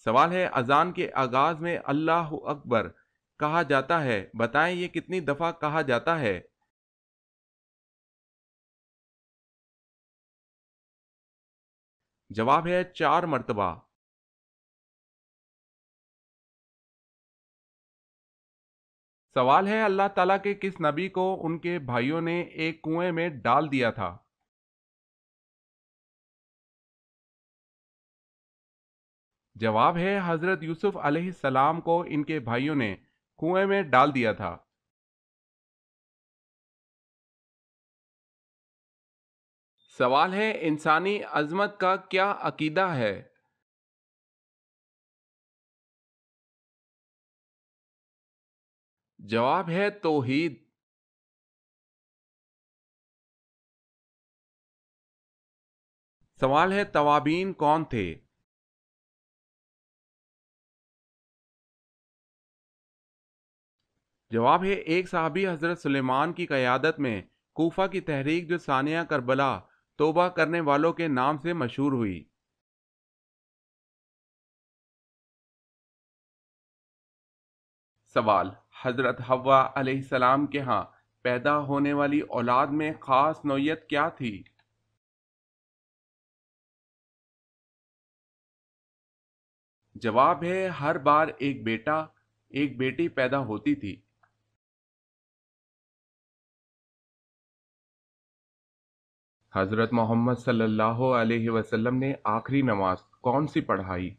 سوال ہے اذان کے آغاز میں اللہ اکبر کہا جاتا ہے، بتائیں یہ کتنی دفعہ کہا جاتا ہے؟ جواب ہے 4 مرتبہ۔ سوال ہے اللہ تعالیٰ کے کس نبی کو ان کے بھائیوں نے ایک کنویں میں ڈال دیا تھا؟ جواب ہے حضرت یوسف علیہ السلام کو ان کے بھائیوں نے کنویں میں ڈال دیا تھا۔ سوال ہے انسانی عظمت کا کیا عقیدہ ہے؟ جواب ہے توحید۔ سوال ہے توابین کون تھے؟ جواب ہے ایک صحابی حضرت سلیمان کی قیادت میں کوفہ کی تحریک جو ثانیہ کربلا توبہ کرنے والوں کے نام سے مشہور ہوئی۔ سوال حضرت حوا علیہ السلام کے ہاں پیدا ہونے والی اولاد میں خاص نوعیت کیا تھی؟ جواب ہے ہر بار ایک بیٹا ایک بیٹی پیدا ہوتی تھی۔ حضرت محمد صلی اللہ علیہ وسلم نے آخری نماز کون سی پڑھائی؟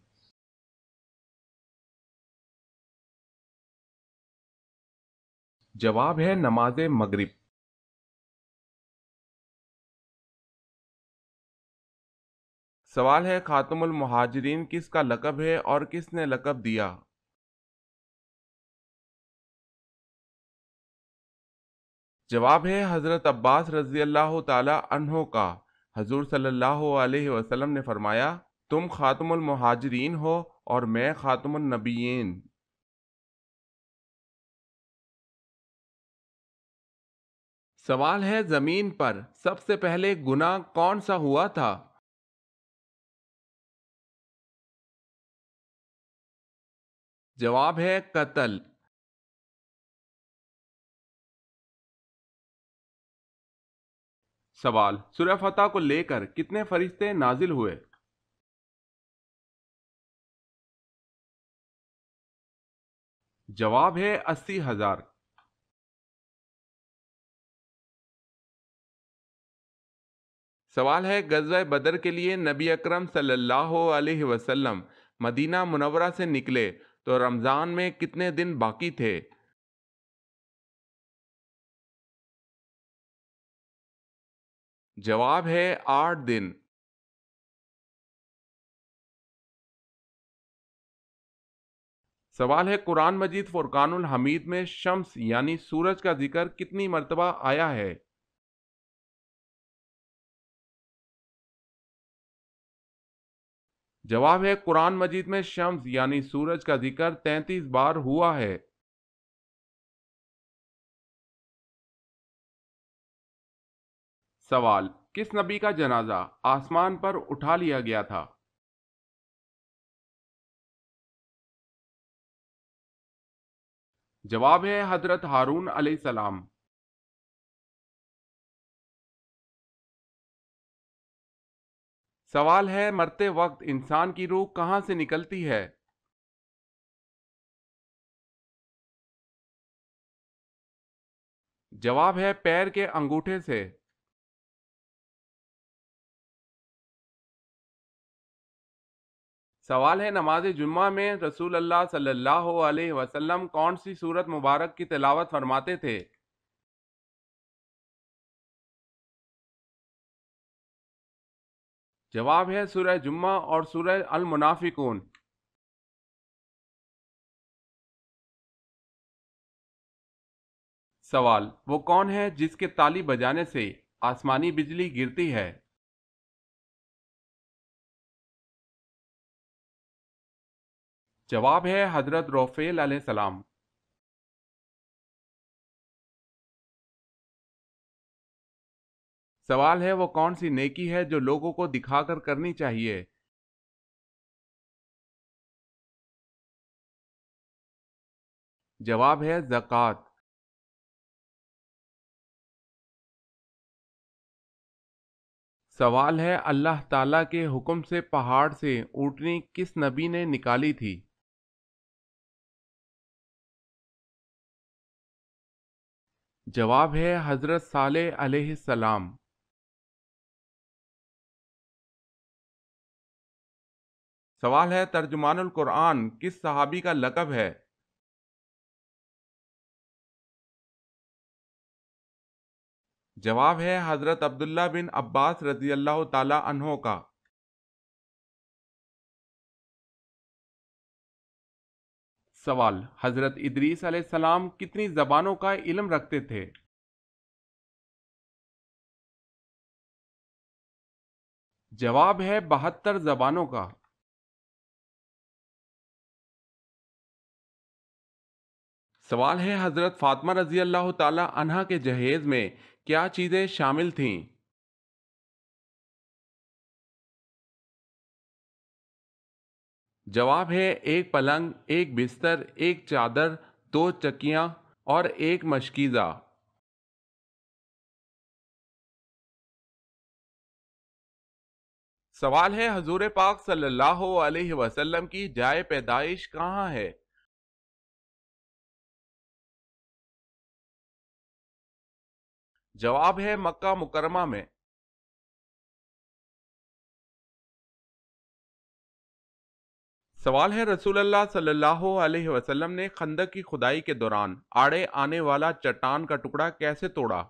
جواب ہے نماز مغرب۔ سوال ہے خاتم المہاجرین کس کا لقب ہے اور کس نے لقب دیا؟ جواب ہے حضرت عباس رضی اللہ تعالی عنہ کا۔ حضور صلی اللہ علیہ وسلم نے فرمایا تم خاتم المہاجرین ہو اور میں خاتم النبیین۔ سوال ہے زمین پر سب سے پہلے گناہ کون سا ہوا تھا؟ جواب ہے قتل۔ سوال سورہ فتح کو لے کر کتنے فرشتے نازل ہوئے؟ جواب ہے 80,000۔ سوال ہے غزوہ بدر کے لیے نبی اکرم صلی اللہ علیہ وسلم مدینہ منورہ سے نکلے تو رمضان میں کتنے دن باقی تھے؟ جواب ہے 8 دن۔ سوال ہے قرآن مجید فرقان الحمید میں شمس یعنی سورج کا ذکر کتنی مرتبہ آیا ہے؟ جواب ہے قرآن مجید میں شمس یعنی سورج کا ذکر 33 بار ہوا ہے۔ سوال کس نبی کا جنازہ آسمان پر اٹھا لیا گیا تھا؟ جواب ہے حضرت ہارون علیہ السلام۔ سوال ہے مرتے وقت انسان کی روح کہاں سے نکلتی ہے؟ جواب ہے پیر کے انگوٹھے سے۔ سوال ہے نماز جمعہ میں رسول اللہ صلی اللہ علیہ وسلم کون سی سورت مبارک کی تلاوت فرماتے تھے؟ جواب ہے سورہ جمعہ اور سورہ المنافقون۔ سوال وہ کون ہے جس کے تالی بجانے سے آسمانی بجلی گرتی ہے؟ جواب ہے حضرت روفیل علیہ السلام۔ سوال ہے وہ کون سی نیکی ہے جو لوگوں کو دکھا کر کرنی چاہیے؟ جواب ہے زکوٰۃ۔ سوال ہے اللہ تعالیٰ کے حکم سے پہاڑ سے اونٹنی کس نبی نے نکالی تھی؟ جواب ہے حضرت صالح علیہ السلام۔ سوال ہے ترجمان القرآن کس صحابی کا لقب ہے؟ جواب ہے حضرت عبداللہ بن عباس رضی اللہ تعالی عنہ کا۔ سوال حضرت ادریس علیہ السلام کتنی زبانوں کا علم رکھتے تھے؟ جواب ہے 72 زبانوں کا۔ سوال ہے حضرت فاطمہ رضی اللہ تعالی عنہا کے جہیز میں کیا چیزیں شامل تھیں؟ جواب ہے ایک پلنگ، ایک بستر، ایک چادر، 2 چکیاں اور ایک مشکیزہ۔ سوال ہے حضور پاک صلی اللہ علیہ وسلم کی جائے پیدائش کہاں ہے؟ جواب ہے مکہ مکرمہ میں۔ سوال ہے رسول اللہ صلی اللہ علیہ وسلم نے خندق کی کھدائی کے دوران آڑے آنے والا چٹان کا ٹکڑا کیسے توڑا؟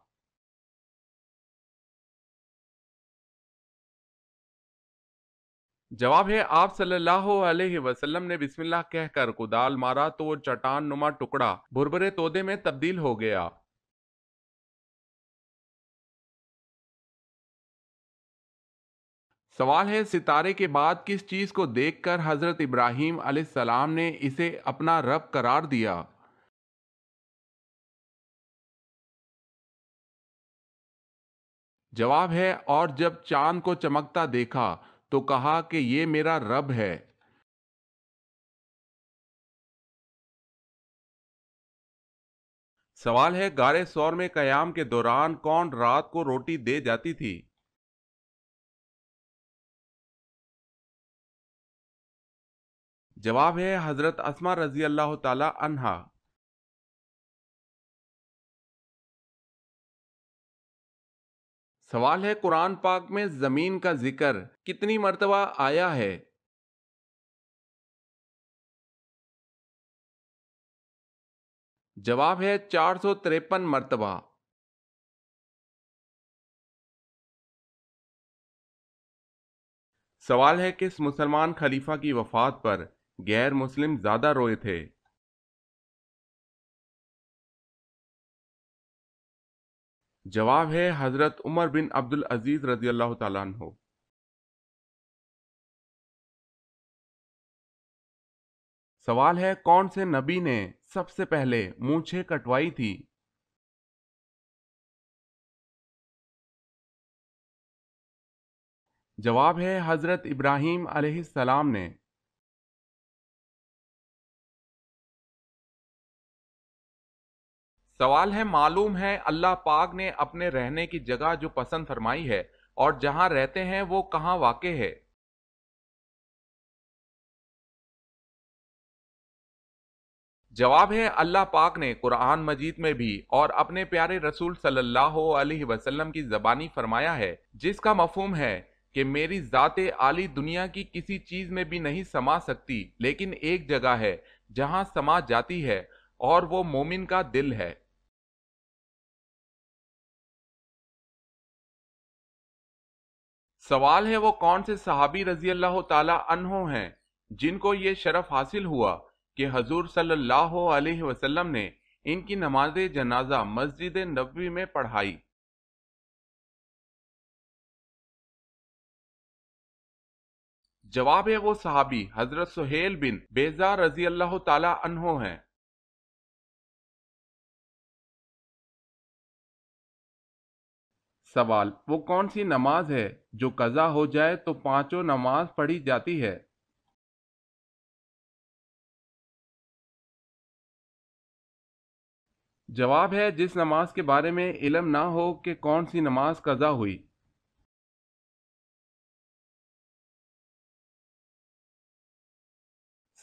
جواب ہے آپ صلی اللہ علیہ وسلم نے بسم اللہ کہہ کر کدال مارا تو وہ چٹان نما ٹکڑا بھربھرے تودے میں تبدیل ہو گیا۔ سوال ہے ستارے کے بعد کس چیز کو دیکھ کر حضرت ابراہیم علیہ السلام نے اسے اپنا رب قرار دیا؟ جواب ہے اور جب چاند کو چمکتا دیکھا تو کہا کہ یہ میرا رب ہے۔ سوال ہے غار ثور میں قیام کے دوران کون رات کو روٹی دے جاتی تھی؟ جواب ہے حضرت اسما رضی اللہ تعالی عنہا۔ سوال ہے قرآن پاک میں زمین کا ذکر کتنی مرتبہ آیا ہے؟ جواب ہے 453 مرتبہ۔ سوال ہے کس مسلمان خلیفہ کی وفات پر غیر مسلم زیادہ روئے تھے؟ جواب ہے حضرت عمر بن عبد العزیز رضی اللہ تعالیٰ عنہ۔ سوال ہے کون سے نبی نے سب سے پہلے مونچھیں کٹوائی تھی؟ جواب ہے حضرت ابراہیم علیہ السلام نے۔ سوال ہے معلوم ہے اللہ پاک نے اپنے رہنے کی جگہ جو پسند فرمائی ہے اور جہاں رہتے ہیں وہ کہاں واقع ہے؟ جواب ہے اللہ پاک نے قرآن مجید میں بھی اور اپنے پیارے رسول صلی اللہ علیہ وسلم کی زبانی فرمایا ہے جس کا مفہوم ہے کہ میری ذات عالی دنیا کی کسی چیز میں بھی نہیں سما سکتی لیکن ایک جگہ ہے جہاں سما جاتی ہے اور وہ مومن کا دل ہے۔ سوال ہے وہ کون سے صحابی رضی اللہ تعالی عنہ ہیں جن کو یہ شرف حاصل ہوا کہ حضور صلی اللہ علیہ وسلم نے ان کی نماز جنازہ مسجد نبوی میں پڑھائی؟ جواب ہے وہ صحابی حضرت سہیل بن بیضا رضی اللہ تعالی عنہ ہیں۔ سوال وہ کون سی نماز ہے جو قضا ہو جائے تو پانچوں نماز پڑھی جاتی ہے؟ جواب ہے جس نماز کے بارے میں علم نہ ہو کہ کون سی نماز قضا ہوئی۔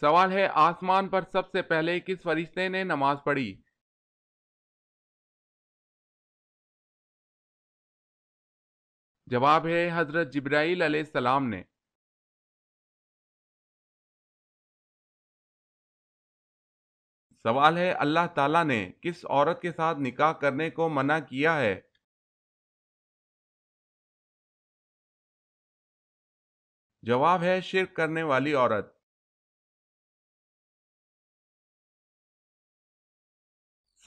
سوال ہے آسمان پر سب سے پہلے کس فرشتے نے نماز پڑھی؟ جواب ہے حضرت جبرائیل علیہ السلام نے۔ سوال ہے اللہ تعالیٰ نے کس عورت کے ساتھ نکاح کرنے کو منع کیا ہے؟ جواب ہے شرک کرنے والی عورت۔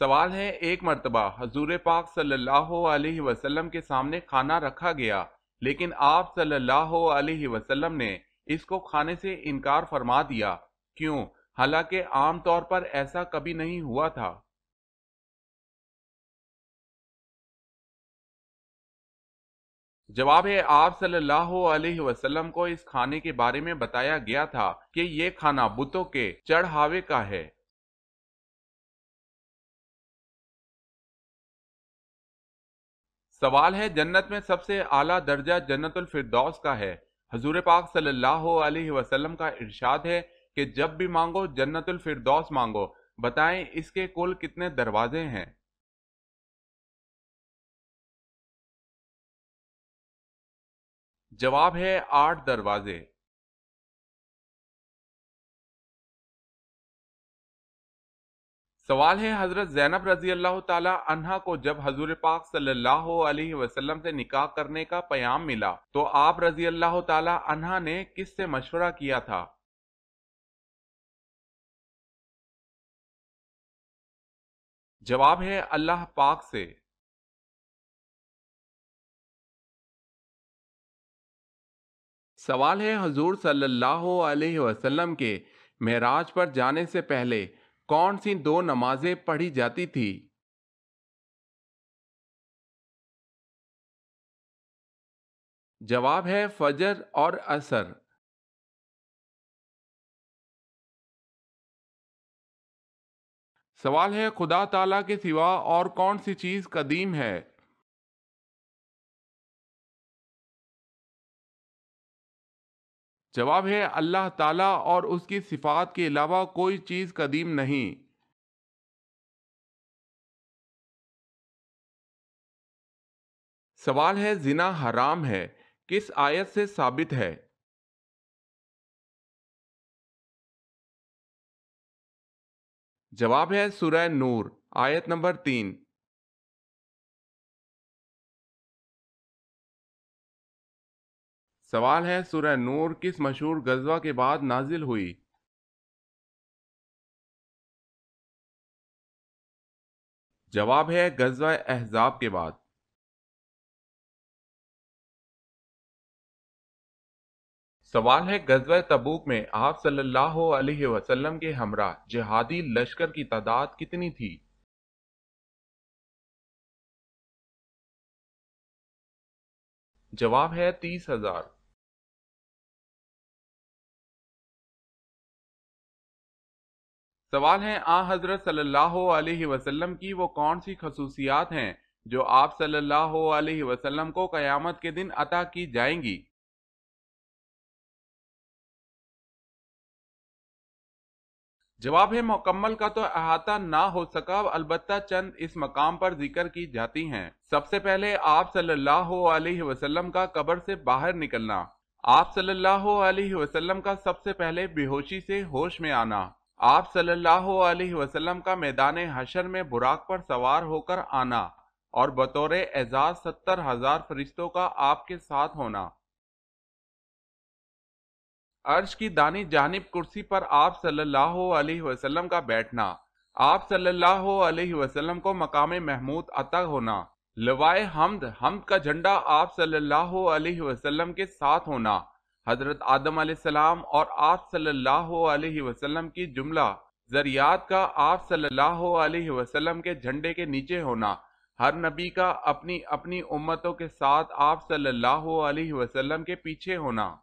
سوال ہے ایک مرتبہ حضور پاک صلی اللہ علیہ وسلم کے سامنے کھانا رکھا گیا لیکن آپ صلی اللہ علیہ وسلم نے اس کو کھانے سے انکار فرما دیا، کیوں؟ حالانکہ عام طور پر ایسا کبھی نہیں ہوا تھا۔ جواب ہے آپ صلی اللہ علیہ وسلم کو اس کھانے کے بارے میں بتایا گیا تھا کہ یہ کھانا بتوں کے چڑھاوے کا ہے۔ سوال ہے جنت میں سب سے اعلیٰ درجہ جنت الفردوس کا ہے۔ حضور پاک صلی اللہ علیہ وسلم کا ارشاد ہے کہ جب بھی مانگو جنت الفردوس مانگو، بتائیں اس کے کل کتنے دروازے ہیں؟ جواب ہے 8 دروازے۔ سوال ہے حضرت زینب رضی اللہ تعالی عنہا کو جب حضور پاک صلی اللہ علیہ وسلم سے نکاح کرنے کا پیام ملا تو آپ رضی اللہ تعالی عنہا نے کس سے مشورہ کیا تھا؟ جواب ہے اللہ پاک سے۔ سوال ہے حضور صلی اللہ علیہ وسلم کے معراج پر جانے سے پہلے کون سی 2 نمازیں پڑھی جاتی تھی؟ جواب ہے فجر اور عصر۔ سوال ہے خدا تعالیٰ کے سوا اور کون سی چیز قدیم ہے؟ جواب ہے اللہ تعالیٰ اور اس کی صفات کے علاوہ کوئی چیز قدیم نہیں۔ سوال ہے زنا حرام ہے کس آیت سے ثابت ہے؟ جواب ہے سورہ نور آیت نمبر 3۔ سوال ہے سورہ نور کس مشہور غزوہ کے بعد نازل ہوئی؟ جواب ہے غزوہ احزاب کے بعد۔ سوال ہے غزوہ تبوک میں آپ صلی اللہ علیہ وسلم کے ہمراہ جہادی لشکر کی تعداد کتنی تھی؟ جواب ہے 30,000۔ سوال ہے حضرت صلی اللہ علیہ وسلم کی وہ کون سی خصوصیات ہیں جو آپ صلی اللہ علیہ وسلم کو قیامت کے دن عطا کی جائیں گی؟ جواب ہے مکمل کا تو احاطہ نہ ہو سکا، البتہ چند اس مقام پر ذکر کی جاتی ہیں۔ سب سے پہلے آپ صلی اللہ علیہ وسلم کا قبر سے باہر نکلنا، آپ صلی اللہ علیہ وسلم کا سب سے پہلے بے ہوشی سے ہوش میں آنا، آپ صلی اللہ علیہ وسلم کا میدان حشر میں براق پر سوار ہو کر آنا اور بطور اعزاز 70,000 فرشتوں کا آپ کے ساتھ ہونا، عرش کی دانی جانب کرسی پر آپ صلی اللہ علیہ وسلم کا بیٹھنا، آپ صلی اللہ علیہ وسلم کو مقام محمود عطا ہونا، لوائے حمد حمد کا جھنڈا آپ صلی اللہ علیہ وسلم کے ساتھ ہونا، حضرت آدم علیہ السلام اور آپ صلی اللہ علیہ وسلم کی جملہ ذریات کا آپ صلی اللہ علیہ وسلم کے جھنڈے کے نیچے ہونا، ہر نبی کا اپنی اپنی امتوں کے ساتھ آپ صلی اللہ علیہ وسلم کے پیچھے ہونا،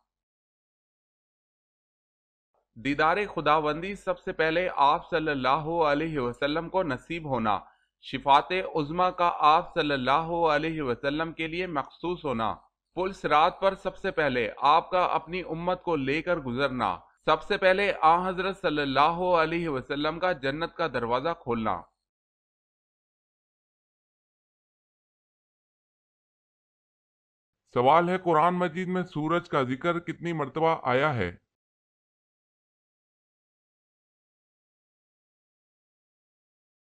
دیدار خداوندی سب سے پہلے آپ صلی اللہ علیہ وسلم کو نصیب ہونا، شفاعت عظمیٰ کا آپ صلی اللہ علیہ وسلم کے لیے مخصوص ہونا، پل صراط پر سب سے پہلے آپ کا اپنی امت کو لے کر گزرنا، سب سے پہلے آن حضرت صلی اللہ علیہ وسلم کا جنت کا دروازہ کھولنا۔ سوال ہے، قرآن مجید میں سورج کا ذکر کتنی مرتبہ آیا ہے؟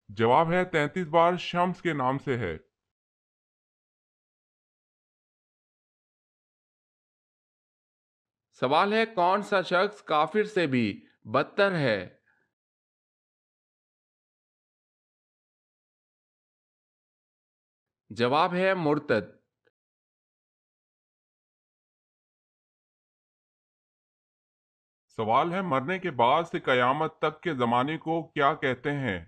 جواب ہے 33 بار شمس کے نام سے ہے۔ سوال ہے، کون سا شخص کافر سے بھی بدتر ہے؟ جواب ہے مرتد۔ سوال ہے، مرنے کے بعد سے قیامت تک کے زمانے کو کیا کہتے ہیں؟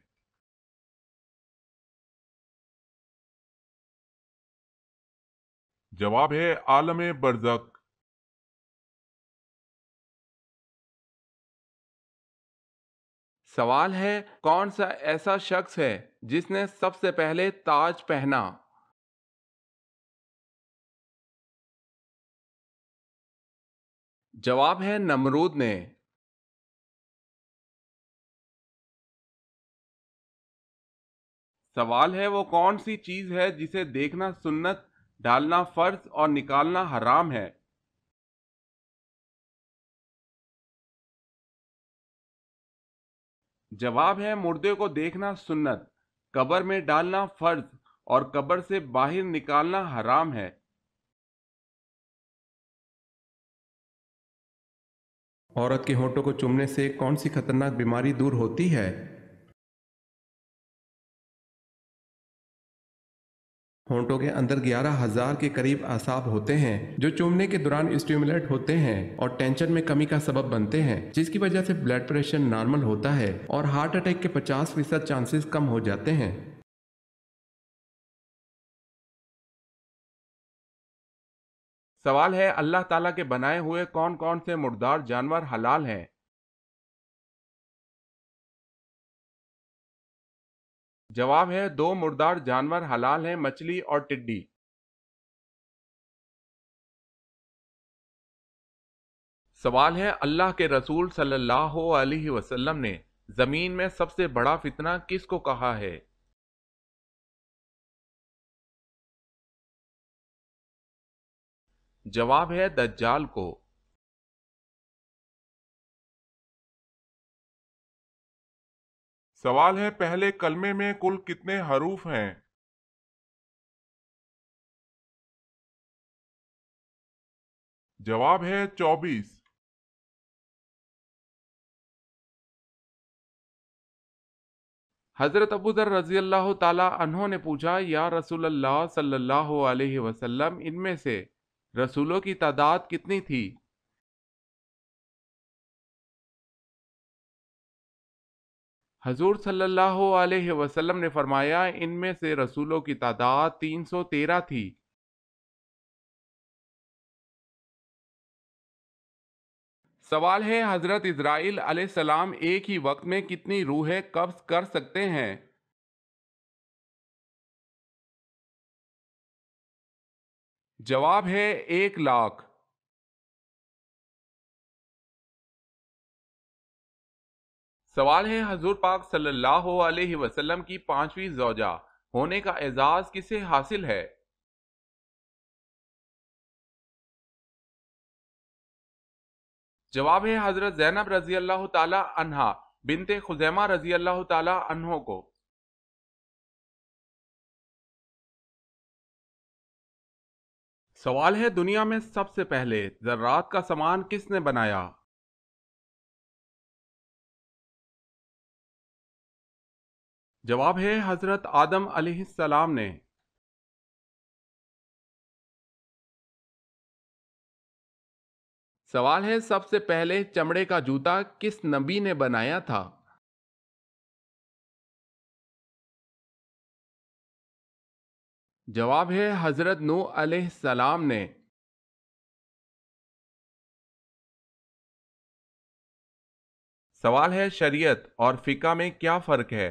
جواب ہے عالم برزخ۔ سوال ہے، کون سا ایسا شخص ہے جس نے سب سے پہلے تاج پہنا؟ جواب ہے نمرود نے۔ سوال ہے، وہ کون سی چیز ہے جسے دیکھنا سنت، ڈالنا فرض اور نکالنا حرام ہے؟ جواب ہے مردے کو دیکھنا سنت، قبر میں ڈالنا فرض اور قبر سے باہر نکالنا حرام ہے۔ عورت کے ہونٹوں کو چومنے سے کون سی خطرناک بیماری دور ہوتی ہے؟ ہونٹوں کے اندر 11,000 کے قریب اعصاب ہوتے ہیں جو چومنے کے دوران اسٹیمولیٹ ہوتے ہیں اور ٹینشن میں کمی کا سبب بنتے ہیں، جس کی وجہ سے بلڈ پریشر نارمل ہوتا ہے اور ہارٹ اٹیک کے 50% چانسز کم ہو جاتے ہیں۔ سوال ہے، اللہ تعالیٰ کے بنائے ہوئے کون کون سے مردار جانور حلال ہیں؟ جواب ہے 2 مردار جانور حلال ہیں، مچھلی اور ٹڈی۔ سوال ہے، اللہ کے رسول صلی اللہ علیہ وسلم نے زمین میں سب سے بڑا فتنہ کس کو کہا ہے؟ جواب ہے دجال کو۔ سوال ہے، پہلے کلمے میں کل کتنے حروف ہیں؟ جواب ہے 24۔ حضرت ابو ذر رضی اللہ تعالی عنہ نے پوچھا، یا رسول اللہ صلی اللہ علیہ وسلم، ان میں سے رسولوں کی تعداد کتنی تھی؟ حضور صلی اللہ علیہ وسلم نے فرمایا، ان میں سے رسولوں کی تعداد 313 تھی۔ سوال ہے، حضرت اسرائیل علیہ السلام ایک ہی وقت میں کتنی روحیں قبض کر سکتے ہیں؟ جواب ہے 1,00,000۔ سوال ہے، حضور پاک صلی اللہ علیہ وسلم کی 5ویں زوجہ ہونے کا اعزاز کسے حاصل ہے؟ جواب ہے حضرت زینب رضی اللہ تعالی عنہا بنت خزیمہ رضی اللہ تعالی عنہ کو۔ سوال ہے، دنیا میں سب سے پہلے ذرات کا سامان کس نے بنایا؟ جواب ہے حضرت آدم علیہ السلام نے۔ سوال ہے، سب سے پہلے چمڑے کا جوتا کس نبی نے بنایا تھا؟ جواب ہے حضرت نوح علیہ السلام نے۔ سوال ہے، شریعت اور فقہ میں کیا فرق ہے؟